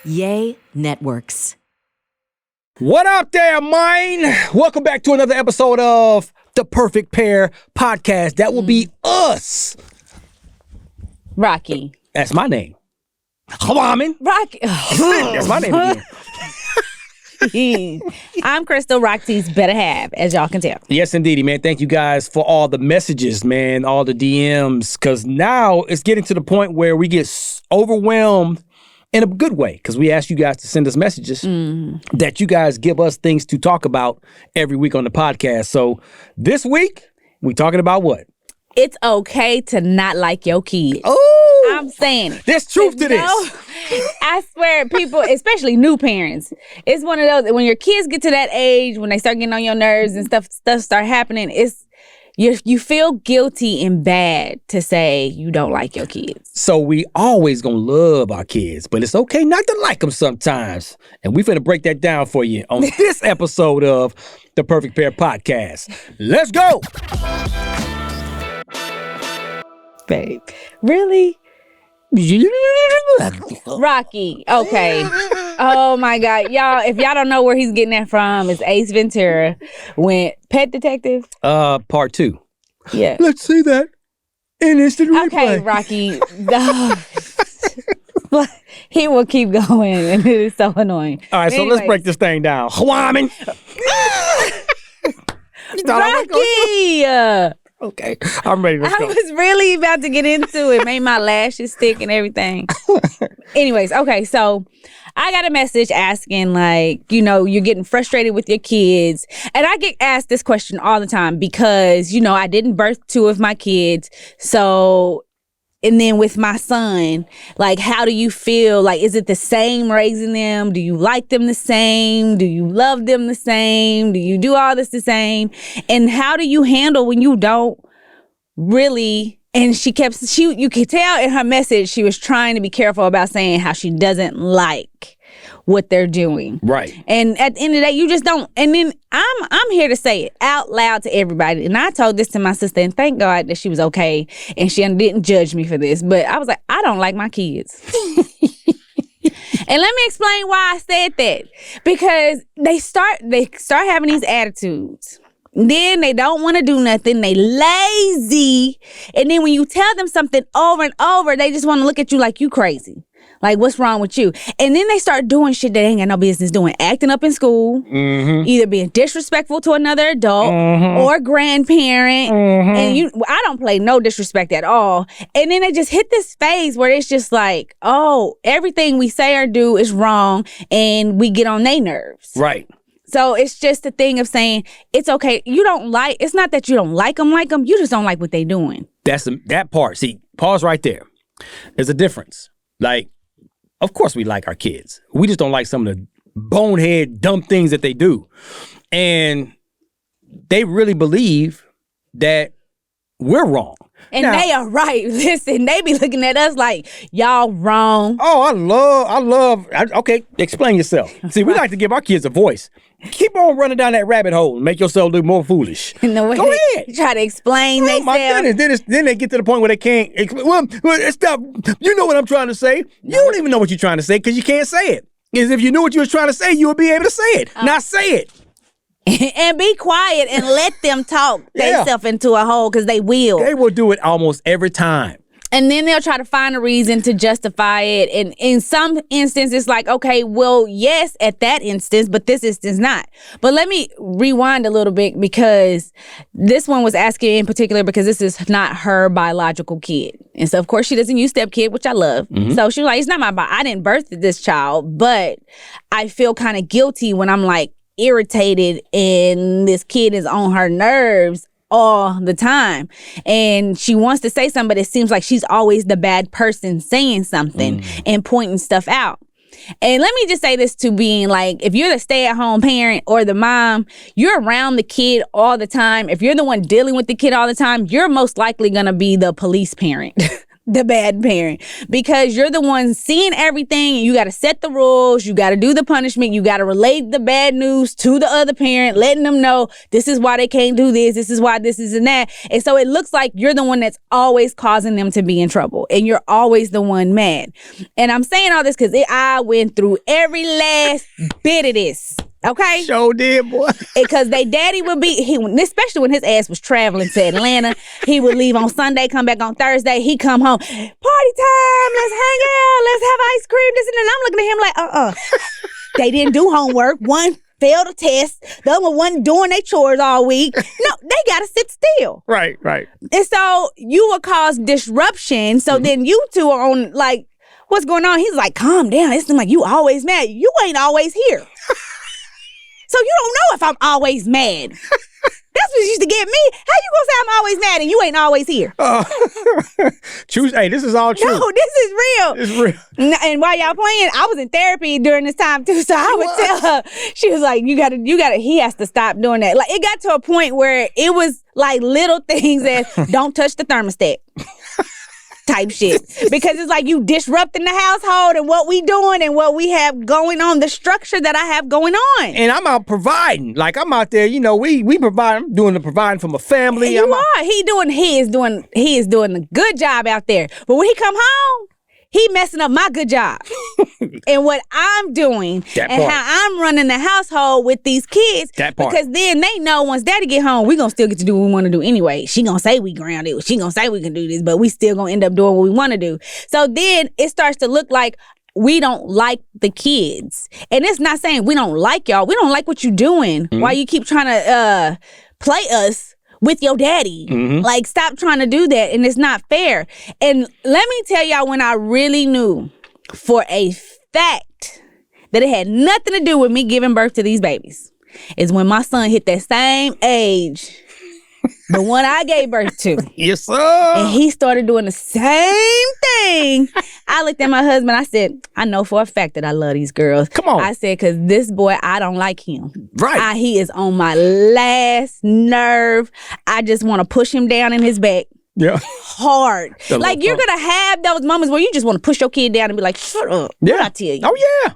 Yay Networks. What up there, mine? Welcome back to another episode of The Perfect Pair Podcast. That will be us. Rocky. That's my name. Hwamin. Rocky. That's my name again. I'm Krystal, Rock-T's better half, as y'all can tell. Yes, indeedy, man. Thank you guys for all the messages, man, all the DMs, because now it's getting to the point where we get overwhelmed in a good way, because we ask you guys to send us messages that you guys give us things to talk about every week on the podcast. So this week, we talking about what? It's okay to not like your kids. Oh, I'm saying it. There's truth to this. I swear, people, especially new parents, it's one of those, when your kids get to that age, when they start getting on your nerves and stuff start happening, you feel guilty and bad to say you don't like your kids. So we always gonna love our kids, but it's okay not to like them sometimes. And we finna break that down for you on this episode of The Perfect Pair Podcast. Let's go! Babe, really? Rocky, okay. Oh my God, y'all! If y'all don't know where he's getting that from, it's Ace Ventura when Pet Detective. Part 2. Yeah. Let's see that in instant replay. Okay, Rocky. He will keep going, and it is so annoying. All right, so let's break this thing down. Hwamin. Rocky. Okay, I'm ready. Let's I go. was really about to get into it. Made my lashes stick and everything. Anyways, okay, so I got a message asking, like, you're getting frustrated with your kids. And I get asked this question all the time because, I didn't birth 2 of my kids. So, and then with my son, like, how do you feel? Like, is it the same raising them? Do you like them the same? Do you love them the same? Do you do all this the same? And how do you handle when you don't really? And you could tell in her message, she was trying to be careful about saying how she doesn't like what they're doing. Right. And at the end of the day, you just don't. And then I'm here to say it out loud to everybody. And I told this to my sister, and thank God that she was okay and she didn't judge me for this. But I was like, I don't like my kids. And let me explain why I said that. Because they start having these attitudes. Then they don't want to do nothing. They lazy. And then when you tell them something over and over, they just want to look at you like you crazy. Like, what's wrong with you? And then they start doing shit they ain't got no business doing. Acting up in school. Mm-hmm. Either being disrespectful to another adult or grandparent. And I don't play no disrespect at all. And then they just hit this phase where it's just like, oh, everything we say or do is wrong. And we get on their nerves. Right. So it's just a thing of saying, it's okay. It's not that you don't like them, you just don't like what they doing. That's that part. See, pause right there. There's a difference. Like, of course we like our kids. We just don't like some of the bonehead, dumb things that they do. And they really believe that we're wrong. And now, they are right. Listen, they be looking at us like, y'all wrong. Oh, okay, explain yourself. See, we like to give our kids a voice. Keep on running down that rabbit hole and make yourself look more foolish. Go ahead. Try to explain themselves. My goodness, then they get to the point where they can't. Stop. You know what I'm trying to say. You don't even know what you're trying to say because you can't say it. Because if you knew what you were trying to say, you would be able to say it. Not say it. And be quiet and let them talk themselves into a hole because they will. They will do it almost every time. And then they'll try to find a reason to justify it. And in some instances, it's like, okay, well, yes, at that instance, but this instance not. But let me rewind a little bit because this one was asking in particular because this is not her biological kid. And so, of course, she doesn't use stepkid, which I love. Mm-hmm. So she was like, it's not I didn't birth this child, but I feel kind of guilty when I'm like irritated and this kid is on her nerves all the time. And she wants to say something, but it seems like she's always the bad person saying something and pointing stuff out. And let me just say this to being like, if you're the stay-at-home parent or the mom, you're around the kid all the time. If you're the one dealing with the kid all the time, you're most likely going to be the police parent. the bad parent because you're the one seeing everything and you got to set the rules. You got to do the punishment. You got to relate the bad news to the other parent, letting them know this is why they can't do this. This is why this is and that. And so it looks like you're the one that's always causing them to be in trouble and you're always the one mad. And I'm saying all this because I went through every last bit of this. Okay? Sure did, boy. Because they daddy would be, especially when his ass was traveling to Atlanta, he would leave on Sunday, come back on Thursday, he come home, party time, let's hang out, let's have ice cream, this and that. And I'm looking at him like, They didn't do homework. One failed a test. The other one wasn't doing their chores all week. No, they got to sit still. Right. And so you will cause disruption. So then you two are on like, what's going on? He's like, calm down. It's like you always mad. You ain't always here. So you don't know if I'm always mad. That's what used to get me. How you gonna say I'm always mad and you ain't always here? Choose. Hey, this is all true. No, this is real. It's real. And while y'all playing, I was in therapy during this time too. So I would tell her, she was like, you gotta, he has to stop doing that. Like it got to a point where it was like little things as don't touch the thermostat. Type shit. Because it's like you disrupting the household and what we doing and what we have going on, the structure that I have going on. And I'm out providing. Like I'm out there, we provide. I'm doing the providing for my family. He is doing a good job out there. But when he come home, he messing up my good job. And what I'm doing that and part. how I'm running the household with these kids. That part. Because then they know once daddy get home, we gonna still get to do what we want to do anyway. She gonna say we grounded. She gonna say we can do this, but we still gonna end up doing what we want to do. So then it starts to look like we don't like the kids. And it's not saying we don't like y'all. We don't like what you doing. Why you keep trying to play us with your daddy. Like, stop trying to do that. And it's not fair. And let me tell y'all when I really knew for a fact that it had nothing to do with me giving birth to these babies is when my son hit that same age, the one I gave birth to. Yes, sir. And he started doing the same thing. I looked at my husband. I said, I know for a fact that I love these girls. Come on. I said, because this boy, I don't like him. Right. He is on my last nerve. I just want to push him down in his back. Yeah. Hard. Like, you're going to have those moments where you just want to push your kid down and be like, shut up. Yeah. What I tell you? Oh, yeah.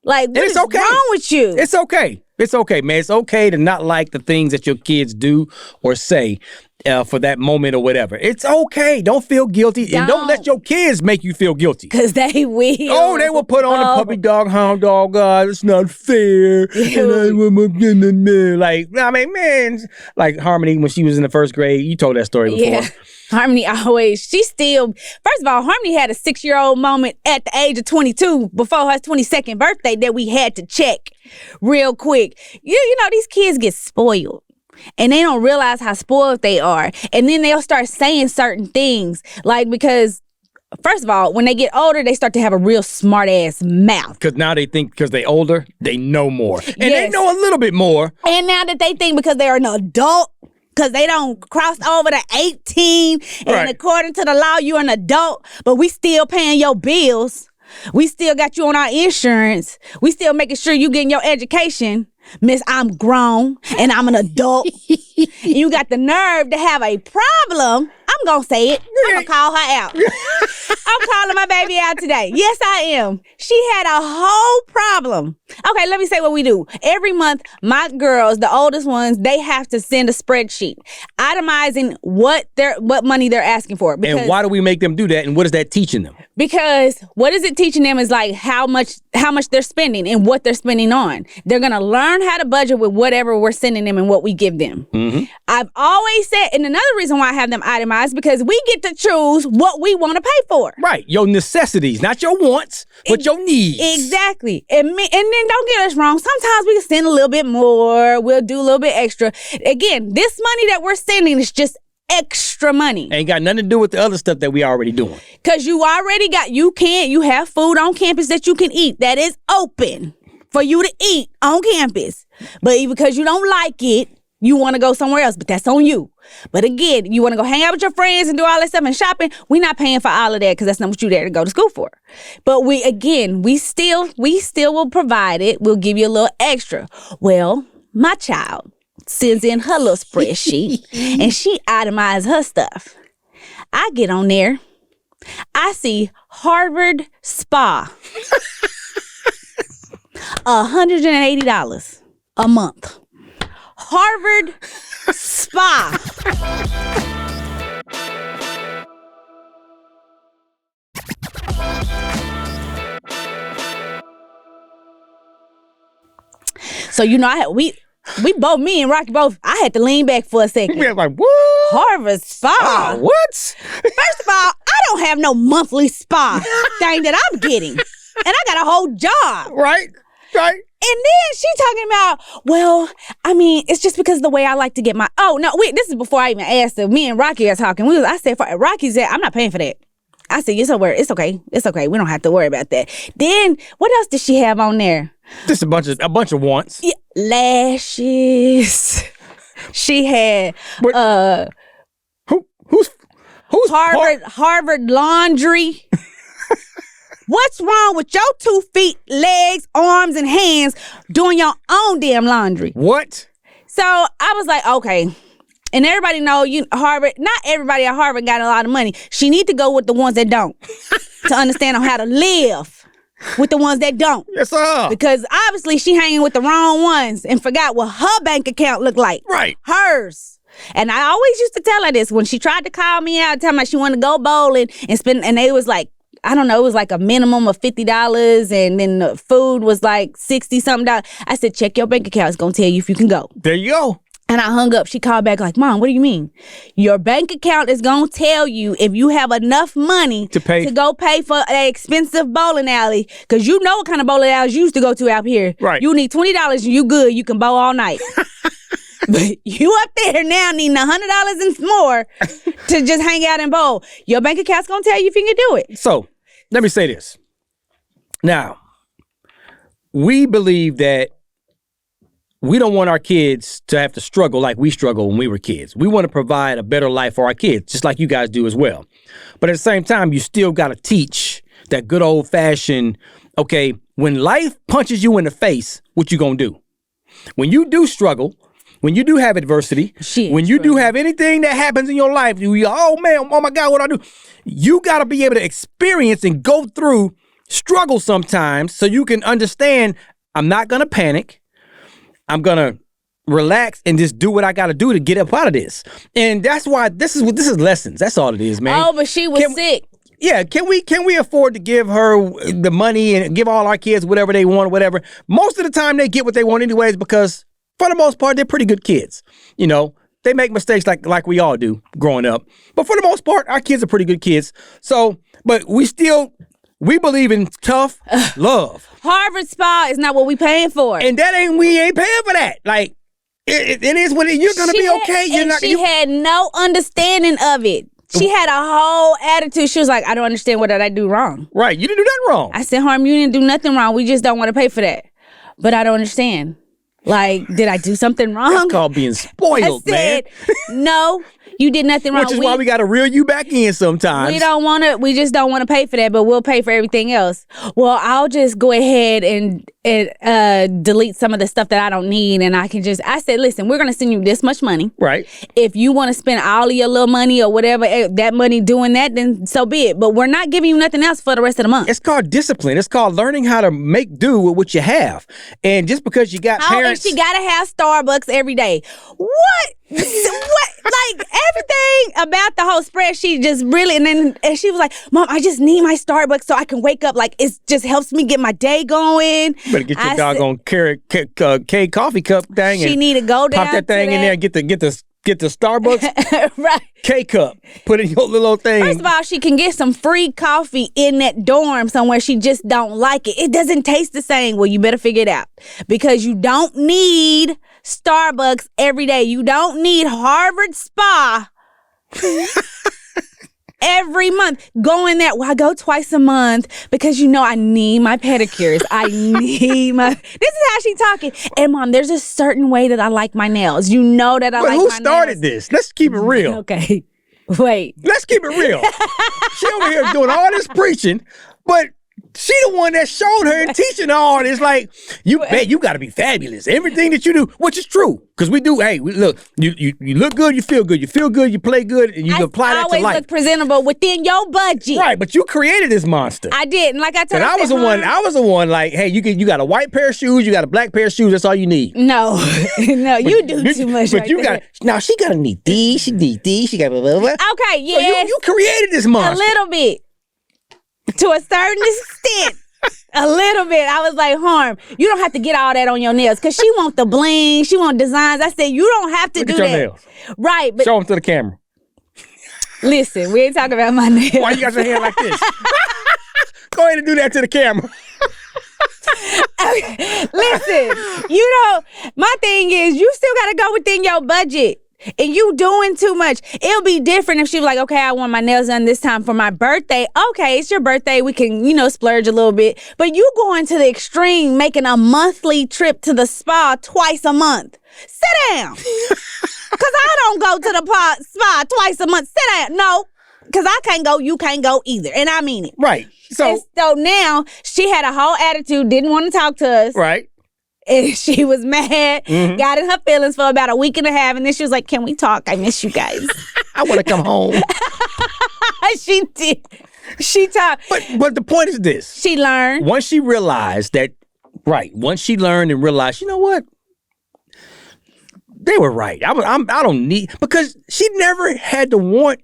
Like, what is okay. wrong with you? It's okay. It's okay, man. It's okay to not like the things that your kids do or say for that moment or whatever. It's okay. Don't feel guilty. And don't let your kids make you feel guilty. Because they will. Oh, they will put on the puppy dog, hound dog. It's not fair. Like, I mean, man, like Harmony when she was in the first grade. You told that story before. Yeah. Harmony always, first of all, Harmony had a 6-year-old moment at the age of 22 before her 22nd birthday that we had to check real quick. You know, these kids get spoiled. And they don't realize how spoiled they are. And then they'll start saying certain things. Like, because, first of all, when they get older, they start to have a real smart-ass mouth. Because now they think because they're older, they know more. And Yes. they know a little bit more. And now that they think because they're an adult, because they don't cross over to 18, and Right. according to the law, you're an adult, but we still paying your bills. We still got you on our insurance. We still making sure you getting your education. Miss, I'm grown and I'm an adult. You got the nerve to have a problem. I'm going to say it. I'm going to call her out. I'm calling my baby out today. Yes, I am. She had a whole problem. Okay, let me say what we do. Every month, my girls, the oldest ones, they have to send a spreadsheet itemizing what money they're asking for. And why do we make them do that? And what is that teaching them? Because what is it teaching them is like how much they're spending and what they're spending on. They're going to learn how to budget with whatever we're sending them and what we give them. I've always said, and another reason why I have them itemized, because we get to choose what we want to pay for. Right. Your necessities, not your wants, but your needs. Exactly. And then don't get us wrong. Sometimes we can send a little bit more. We'll do a little bit extra. Again, this money that we're sending is just extra money. Ain't got nothing to do with the other stuff that we already doing. Because you have food on campus that you can eat that is open for you to eat on campus. But because you don't like it, you want to go somewhere else, but that's on you. But again, you want to go hang out with your friends and do all that stuff and shopping, we're not paying for all of that because that's not what you're there to go to school for. But we still will provide it. We'll give you a little extra. Well, my child sends in her little spreadsheet and she itemizes her stuff. I get on there. I see Harvard Spa. $180 a month. Harvard Spa. So we both, me and Rocky both, I had to lean back for a second. We were like, what? Harvard Spa. What? First of all, I don't have no monthly spa thing that I'm getting. And I got a whole job. Right. And then she talking about, well, I mean, it's just because of the way I like to get my, this is before I even asked her. Me and Rocky are talking. I said, Rocky said, I'm not paying for that. I said, it's okay. We don't have to worry about that. Then what else did she have on there? Just a bunch of wants. Yeah, lashes. She had who's Harvard laundry. What's wrong with your 2 feet, legs, arms, and hands doing your own damn laundry? What? So I was like, okay. And everybody know Harvard, not everybody at Harvard got a lot of money. She need to go with the ones that don't to understand on how to live with the ones that don't. Yes, sir. Because obviously she hanging with the wrong ones and forgot what her bank account looked like. Right. Hers. And I always used to tell her this when she tried to call me out, tell me she wanted to go bowling and spend, and they was like, I don't know, it was like a minimum of $50 and then the food was like $60-something. I said, check your bank account. It's going to tell you if you can go. There you go. And I hung up. She called back like, Mom, what do you mean? Your bank account is going to tell you if you have enough money to go pay for an expensive bowling alley. Because you know what kind of bowling alleys you used to go to out here. Right. You need $20 and you good. You can bowl all night. But you up there now needing $100 and more to just hang out and bowl. Your bank account's going to tell you if you can do it. So, let me say this. Now, we believe that we don't want our kids to have to struggle like we struggled when we were kids. We want to provide a better life for our kids, just like you guys do as well. But at the same time, you still got to teach that good old-fashioned, okay, when life punches you in the face, what you gonna do? When you do struggle, when you do have adversity, when you do have anything that happens in your life, oh my God, what do I do? You got to be able to experience and go through struggle sometimes so you can understand, I'm not going to panic. I'm going to relax and just do what I got to do to get up out of this. And that's why this is lessons. That's all it is, man. Oh, but she was sick. Yeah, can we afford to give her the money and give all our kids whatever they want, whatever? Most of the time they get what they want anyways because for the most part, they're pretty good kids. You know, they make mistakes like we all do growing up. But for the most part, our kids are pretty good kids. So, but we believe in tough love. Harvard Spa is not what we paying for. And we ain't paying for that. Like, it is what you're going to be okay. She had no understanding of it. She had a whole attitude. She was like, I don't understand what did I do wrong. Right. You didn't do nothing wrong. I said, Harm, you didn't do nothing wrong. We just don't want to pay for that. But I don't understand. Like, did I do something wrong? That's called being spoiled, I said, no, you did nothing wrong. Which is why we got to reel you back in sometimes. We just don't want to pay for that, but we'll pay for everything else. Well, I'll just go ahead and delete some of the stuff that I don't need. And I said, listen, we're going to send you this much money. Right. If you want to spend all of your little money or whatever, that money doing that, then so be it. But we're not giving you nothing else for the rest of the month. It's called discipline. It's called learning how to make do with what you have. And just because you got parents. And she got to have Starbucks every day. What? Like everything about the whole spreadsheet just really, and she was like, Mom, I just need my Starbucks so I can wake up. Like it just helps me get my day going. You better get your doggone K coffee cup thing. She need to go down. Pop that thing in there and get the Starbucks right. K cup. Put in your little thing. First of all, she can get some free coffee in that dorm somewhere. She just don't like it. It doesn't taste the same. Well, you better figure it out because you don't need Starbucks every day. You don't need Harvard Spa every month. Going there, well, I go twice a month because I need my pedicures. I need my. This is how she talking. And Mom, there's a certain way that I like my nails. You know that I like my nails. Who started this? Let's keep it real. Okay, wait. Let's keep it real. She over here doing all this preaching, but she the one that showed her and teaching her all this. Like, you got to be fabulous. Everything that you do, which is true, because we do. Hey, look, you look good, you feel good, you play good, and you can apply that to life. I always look presentable within your budget. Right, but you created this monster. I did, and like I told you, I was the one. Like, hey, you got a white pair of shoes, you got a black pair of shoes. That's all you need. No, no, you do too much. But you got now. She gotta need these. She need these. She got blah blah blah. Okay, yeah. So you created this monster a little bit, to a certain extent. A little bit. I was like, Harm, you don't have to get all that on your nails, because she want the bling, she want designs. I said, you don't have to do your that. Nails. Right, but show them to the camera. Listen, we ain't talking about my nails. Why you got your hair like this? Go ahead and do that to the camera. Okay. Listen, my thing is, you still got to go within your budget. And you doing too much. It'll be different if she was like, okay, I want my nails done this time for my birthday. Okay, it's your birthday. We can, splurge a little bit. But you going to the extreme, making a monthly trip to the spa twice a month. Sit down. Because I don't go to the spa twice a month. Sit down. No, because I can't go. You can't go either. And I mean it. Right. So now she had a whole attitude, didn't want to talk to us. Right. And she was mad, got in her feelings for about a week and a half, and then she was like, can we talk? I miss you guys. I want to come home. She did. She talked. But the point is this. She learned. Once she realized that, once she learned and realized, you know what? They were right. I don't need, because she never had to want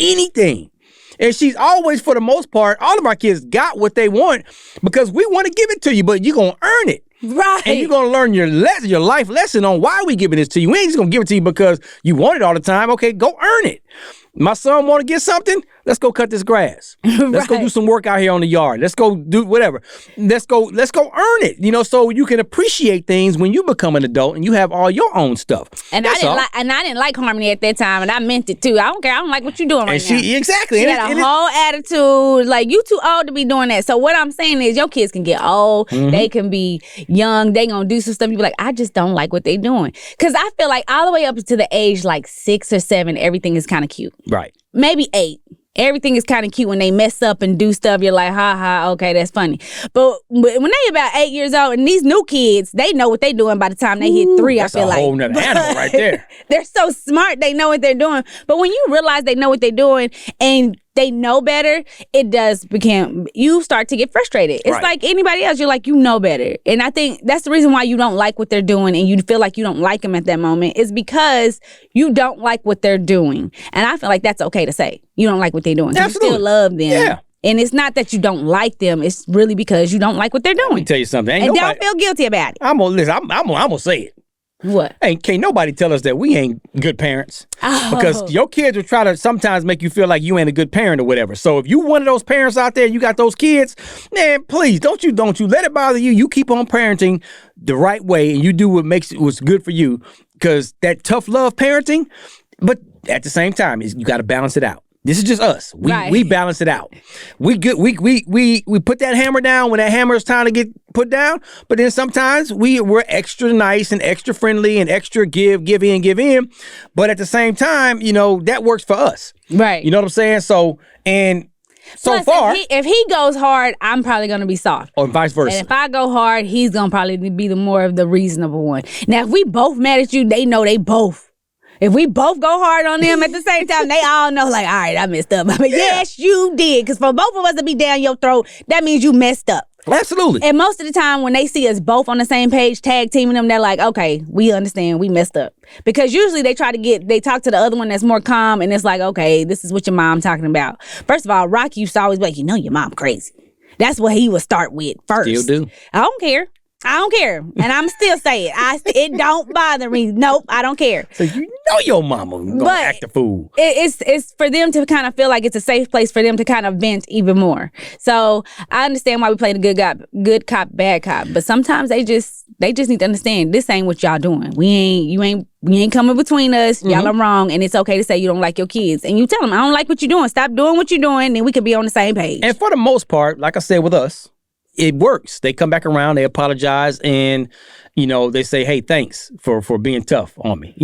anything. And she's always, for the most part, all of our kids got what they want because we want to give it to you, but you're going to earn it. Right. And you're going to learn your life lesson on why we giving this to you. We ain't just going to give it to you because you want it all the time. Okay, go earn it. My son want to get something? Let's go cut this grass. Let's go do some work out here on the yard. Let's go do whatever. Let's go earn it. So you can appreciate things when you become an adult and you have all your own stuff. And I didn't like Harmony at that time, and I meant it too. I don't care. I don't like what you're doing right now. Exactly. She had a whole attitude like, you too old to be doing that. So what I'm saying is, your kids can get old. They can be young. They gonna do some stuff. You be like, I just don't like what they doing. Because I feel like all the way up to the age like 6 or 7, everything is kind of cute. Right. Maybe 8. Everything is kind of cute when they mess up and do stuff. You're like, ha ha, okay, that's funny. But when they about 8 years old, and these new kids, they know what they're doing by the time they hit 3. That's I feel a whole nother animal right there. They're so smart. They know what they're doing. But when you realize they know what they're doing and they know better, you start to get frustrated. It's like anybody else. You're like, you know better. And I think that's the reason why you don't like what they're doing and you feel like you don't like them at that moment, is because you don't like what they're doing. And I feel like that's okay to say. You don't like what they're doing. Absolutely. You still love them. Yeah. And it's not that you don't like them. It's really because you don't like what they're doing. Let me tell you something. Don't feel guilty about it. I'm gonna say it. What? Can't nobody tell us that we ain't good parents. Because your kids will try to sometimes make you feel like you ain't a good parent or whatever. So if you one of those parents out there, you got those kids, man, please don't you let it bother you. You keep on parenting the right way and you do what's good for you. Because that tough love parenting, but at the same time, you got to balance it out. This is just us. We balance it out. We put that hammer down when that hammer is time to get put down. But then sometimes we're extra nice and extra friendly and extra give in. But at the same time, that works for us. Right. You know what I'm saying? So plus, far, if he goes hard, I'm probably gonna be soft, or vice versa. And if I go hard, he's gonna probably be the more of the reasonable one. Now, if we both mad at you, they know they both. If we both go hard on them at the same time, they all know, like, all right, I messed up. I mean, yes, you did. Because for both of us to be down your throat, that means you messed up. Absolutely. And most of the time, when they see us both on the same page, tag teaming them, they're like, okay, we understand, we messed up. Because usually they talk to the other one that's more calm, and it's like, okay, this is what your mom talking about. First of all, Rocky used to always be like, your mom crazy. That's what he would start with first. Still do. I don't care. And I'm still saying, it don't bother me. Nope, I don't care. So your mama gonna act a fool. It's for them to kind of feel like it's a safe place for them to kind of vent even more. So I understand why we play the good cop, bad cop. But sometimes they just need to understand, this ain't what y'all doing. You ain't coming between us. Y'all are wrong, and it's okay to say you don't like your kids. And you tell them, I don't like what you're doing. Stop doing what you're doing, then we could be on the same page. And for the most part, like I said with us, it works. They come back around, they apologize, and, they say, hey, thanks for being tough on me.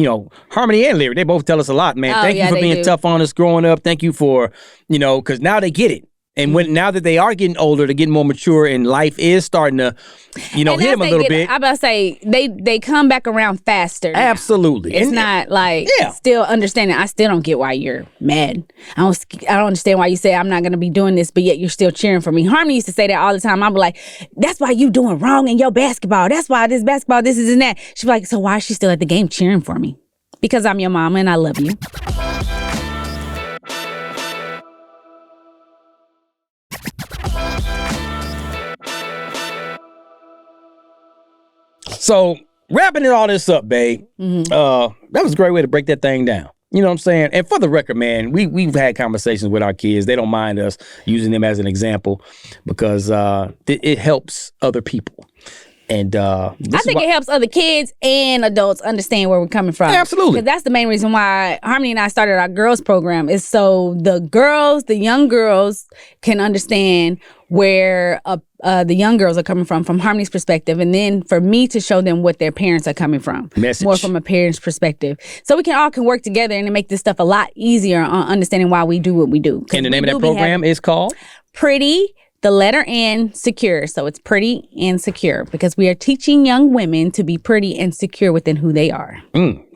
Harmony and Lyric, they both tell us a lot, man. Thank you for being tough on us growing up. Thank you for, because now they get it. And now that they are getting older, they're getting more mature, and life is starting to, hit them a little bit. I'm about to say they come back around faster. Now. Absolutely. It's not like still understanding. I still don't get why you're mad. I don't understand why you say I'm not going to be doing this, but yet you're still cheering for me. Harmony used to say that all the time. I'd be like, that's why you doing wrong in your basketball. That's why this basketball, this is and that. She'd be like, so why is she still at the game cheering for me? Because I'm your mama and I love you. So, wrapping all this up, babe, that was a great way to break that thing down. You know what I'm saying? And for the record, man, we've had conversations with our kids. They don't mind us using them as an example because it helps other people. And I think it helps other kids and adults understand where we're coming from. Absolutely. Because that's the main reason why Harmony and I started our girls program is so the young girls can understand where the young girls are coming from Harmony's perspective. And then for me to show them what their parents are coming from. Message. More from a parent's perspective. So we can work together and make this stuff a lot easier on understanding why we do what we do. And the name of that program is called? Pretty, the letter N, secure. So it's pretty and secure because we are teaching young women to be pretty and secure within who they are.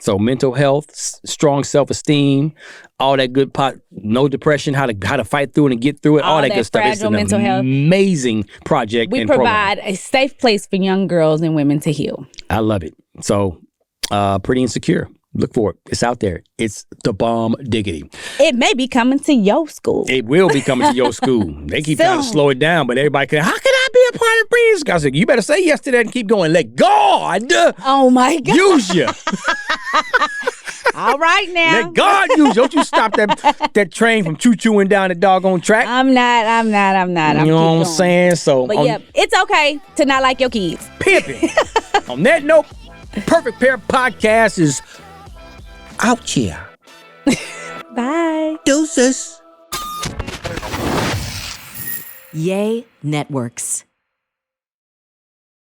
So mental health, strong self-esteem, all that good pot, no depression, how to fight through it and get through it, all that good stuff. It's an mental health. Amazing project. We provide a safe place for young girls and women to heal. I love it. So pretty and secure. Look for it. It's out there. It's the bomb diggity. It may be coming to your school. It will be coming to your school. They keep trying to slow it down, but everybody can. How can I be a part of Breeze? I said, you better say yes to that and keep going. Let God. Oh my God. Use you. All right now. Let God use you. Don't you stop that train from choo-chooing down the doggone track. I'm not. You know what I'm saying? So, but yeah, it's okay to not like your kids. Pimping. On that note, Perfect Pair Podcast is out here. Bye. Deuces. Yay Networks.